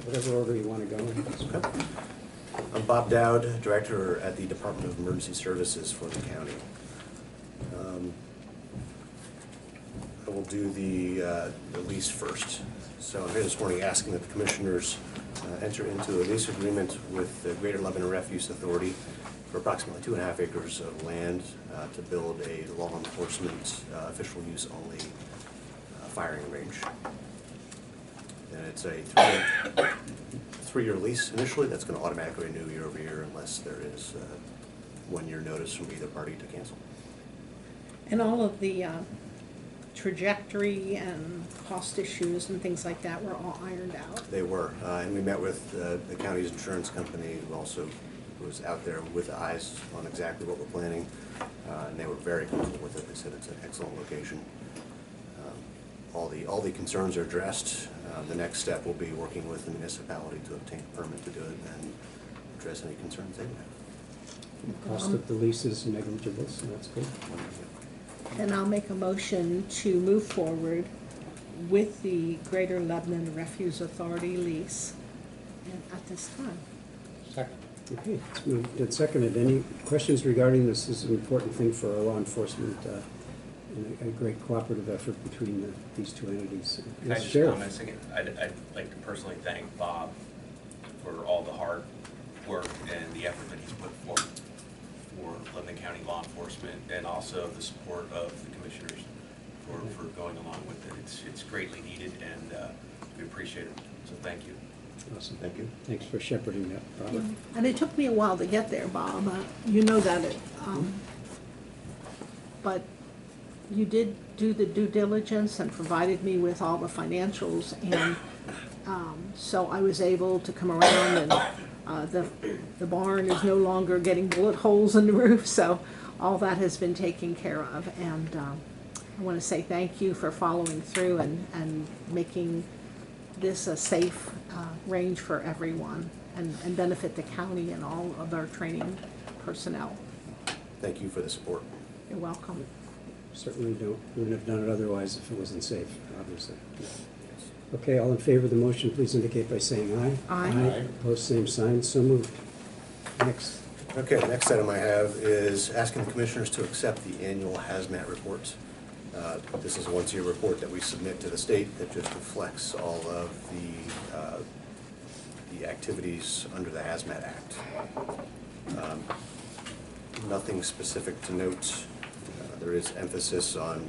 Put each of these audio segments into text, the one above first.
whatever order you want to go in. Okay. I'm Bob Dowd, Director at the Department of Emergency Services for the county. I will do the lease first. So I'm here this morning asking that the commissioners enter into a lease agreement with the Greater Lebanon Refuse Authority for approximately 2.5 acres of land to build a law enforcement official use only firing range. And it's a three-year lease initially. That's going to automatically renew year over year unless there is 1 year notice from either party to cancel. And all of the trajectory and cost issues and things like that were all ironed out. They were, and we met with the county's insurance company, who also was out there with eyes on exactly what we're planning, and they were very comfortable with it. They said it's an excellent location. All the concerns are addressed. The next step will be working with the municipality to obtain a permit to do it and address any concerns they would have. The cost of the lease is negligible, so that's good. And I'll make a motion to move forward with the Greater Lebanon Refuse Authority lease at this time. Second. Okay, it's moved and seconded. Any questions regarding this? This is an important thing for our law enforcement and a great cooperative effort between these two entities. Can I just comment a second? I'd like to personally thank Bob for all the hard work and the effort that he's put forth for Lebanon County law enforcement, and also the support of the commissioners for going along with it. It's greatly needed, and we appreciate it. So thank you. Awesome, thank you. Thanks for shepherding that, Bob. And it took me a while to get there, Bob. You know that, but you did do the due diligence and provided me with all the financials, and so I was able to come around, and the barn is no longer getting bullet holes in the roof, so all that has been taken care of. And I want to say thank you for following through and making this a safe range for everyone and benefit the county and all of our training personnel. Thank you for the support. You're welcome. Certainly wouldn't have done it otherwise if it wasn't safe, obviously. Okay, all in favor of the motion, please indicate by saying aye. Aye. Aye. Opposed, same sign. So moved. Next. Okay, the next item I have is asking the commissioners to accept the annual HazMat report. This is a once-a-year report that we submit to the state that just reflects all of the activities under the HazMat Act. Nothing specific to note. There is emphasis on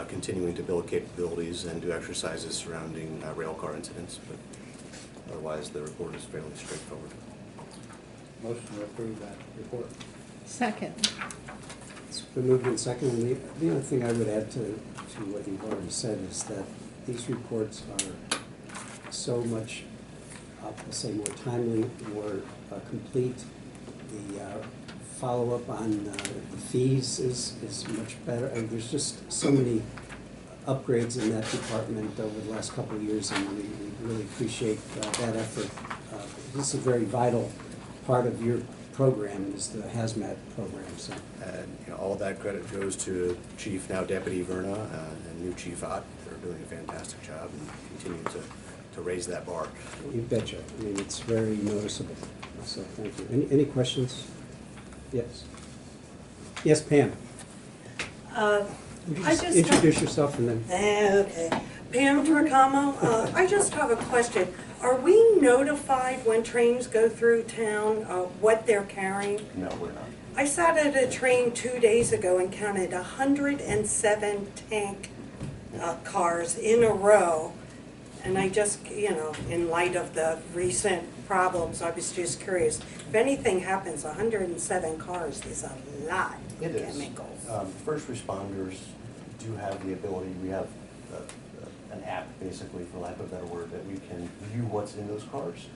continuing to build capabilities and do exercises surrounding rail car incidents, but otherwise the report is fairly straightforward. Motion to approve that report. Second. It's been moved and seconded. The only thing I would add to what you've already said is that these reports are so much, I'll say, more timely, more complete. The follow-up on the fees is much better. And there's just so many upgrades in that department over the last couple of years, and we really appreciate that effort. This is a very vital part of your program, is the HazMat program. So, And all that credit goes to Chief, now Deputy Verna, and new Chief Ott. They're doing a fantastic job and continue to raise that bar. you betcha. I mean, it's very noticeable. So thank you. Any questions? Yes. Yes, Pam. Introduce yourself and then. Okay. Pam Tracamo. I just have a question. Are we notified when trains go through town what they're carrying? No, we're not. I sat at a train 2 days ago and counted 107 tank cars in a row. And I just, in light of the recent problems, I was just curious. If anything happens, 107 cars is a lot of It is. chemicals. First responders do have the ability, we have an app, basically, for lack of a better word, that we can view what's in those cars.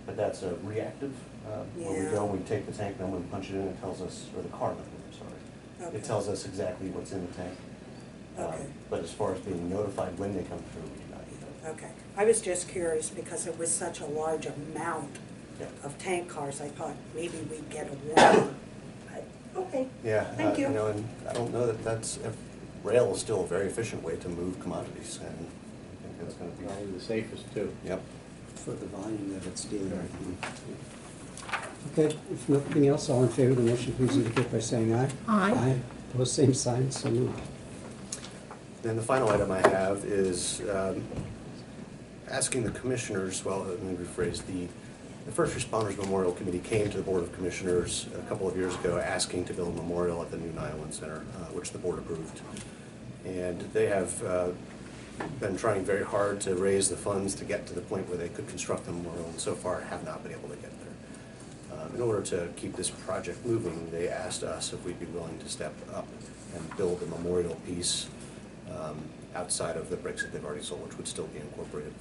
But that's a reactive. Where we go, we take the tank number and punch it in, it tells us, or the car number, I'm sorry. Okay. It tells us exactly what's in the tank. Okay. But as far as being notified when they come through, we do not either. Okay. I was just curious because it was such a large amount Yeah. of tank cars. I thought maybe we'd get a warning. Okay. Yeah. Thank you. And I don't know that rail is still a very efficient way to move commodities, and I think that's going to be. Probably the safest too. Yep. for the volume that it's dealing with. Okay, if nothing else, all in favor of the motion, please indicate by saying aye. Aye. Aye. Opposed, same sign, so moved. Then the final item I have is asking the commissioners, well, let me rephrase, the First Responders Memorial Committee came to the Board of Commissioners a couple of years ago asking to build a memorial at the new 9/11 Center, which the board approved. And they have been trying very hard to raise the funds to get to the point where they could construct the memorial, and so far have not been able to get there. In order to keep this project moving, they asked us if we'd be willing to step up and build a memorial piece outside of the bricks that they've already sold, which would still be incorporated.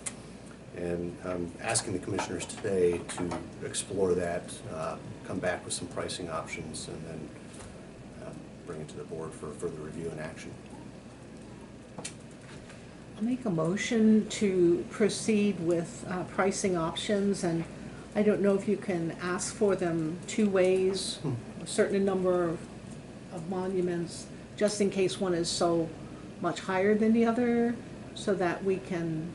And I'm asking the commissioners today to explore that, come back with some pricing options, and then bring it to the board for further review and action. I'll make a motion to proceed with pricing options, and I don't know if you can ask for them two ways, a certain number of monuments, just in case one is so much higher than the other, so that we can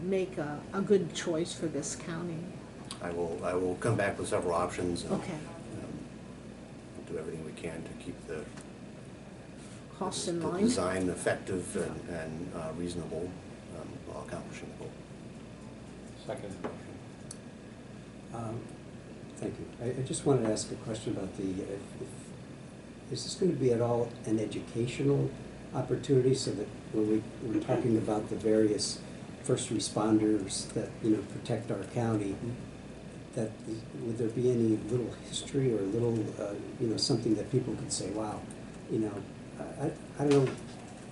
make a good choice for this county. I will come back with several options. And, Okay. we'll do everything we can to keep the Costs in the line. design effective and reasonable while accomplishing the goal. Second motion. Thank you. I just wanted to ask a question about is this going to be at all an educational opportunity, so that when we're talking about the various first responders that, protect our county, that would there be any little history or little, something that people could say, wow, I don't know.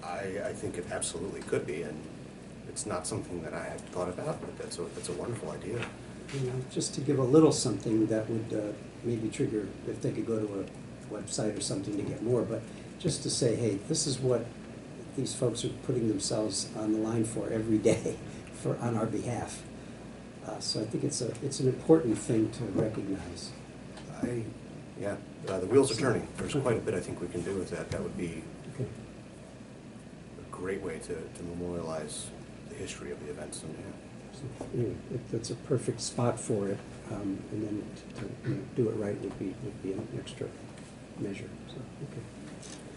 I think it absolutely could be, and it's not something that I have thought about, but that's a wonderful idea. Just to give a little something that would maybe trigger, if they could go to a website or something to get more, but just to say, hey, this is what these folks are putting themselves on the line for every day on our behalf. So I think it's an important thing to recognize. The wheels are turning. There's quite a bit I think we can do with that. That would be Okay. a great way to memorialize the history of the events. And, So, anyway, that's a perfect spot for it, and then to do it right would be an extra measure. So, okay.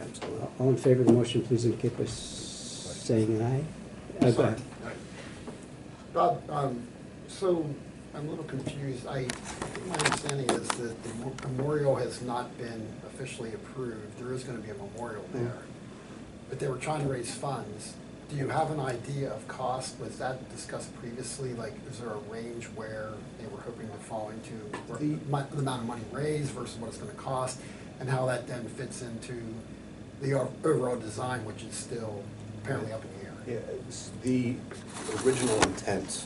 absolutely. All in favor of the motion, please indicate by saying aye. Go ahead. Bob, so I'm a little confused. My understanding is that the memorial has not been officially approved. There is going to be a memorial there, but they were trying to raise funds. Do you have an idea of cost? Was that discussed previously? Like, is there a range where they were hoping to fall into the amount of money raised versus what it's going to cost, and how that then fits into the overall design, which is still apparently up in the air? Yeah, the original intent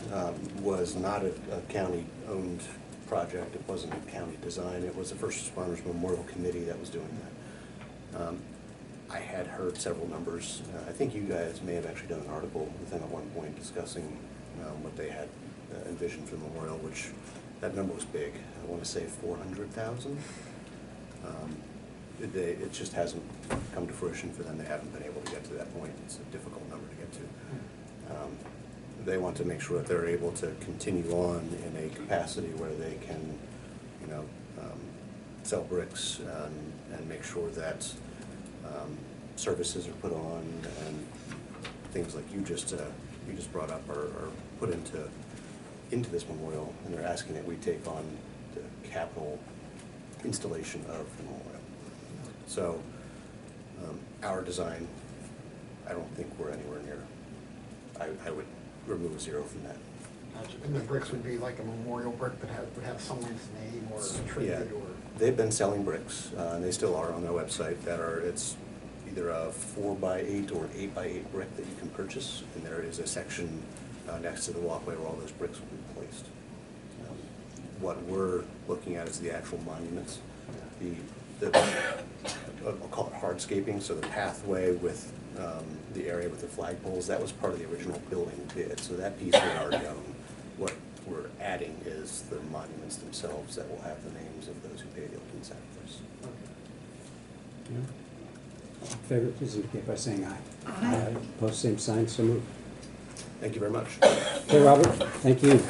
was not a county-owned project. It wasn't a county design. It was the First Responders Memorial Committee that was doing that. I had heard several numbers. I think you guys may have actually done an article with them at one point discussing what they had envisioned for the memorial, which that number was big. I want to say 400,000. It just hasn't come to fruition for them. They haven't been able to get to that point. It's a difficult number to get to. They want to make sure that they're able to continue on in a capacity where they can, sell bricks and make sure that services are put on, and things like you just brought up are put into this memorial, and they're asking that we take on the capital installation of the memorial. So our design, I don't think we're anywhere near. I would remove 0 from that. And the bricks would be like a memorial brick that would have someone's name or a tribute or... They've been selling bricks, and they still are on their website, it's either a 4x8 or an 8x8 brick that you can purchase, and there is a section next to the walkway where all those bricks will be placed. What we're looking at is the actual monuments. I'll call it hardscaping, so the pathway with the area with the flagpoles, that was part of the original building bid, so that piece we already own. What we're adding is the monuments themselves that will have the names of those who paid the ultimate sacrifice. All in favor, please indicate by saying aye. Aye. Opposed, same sign, so moved. Thank you very much. Okay, Robert, thank you.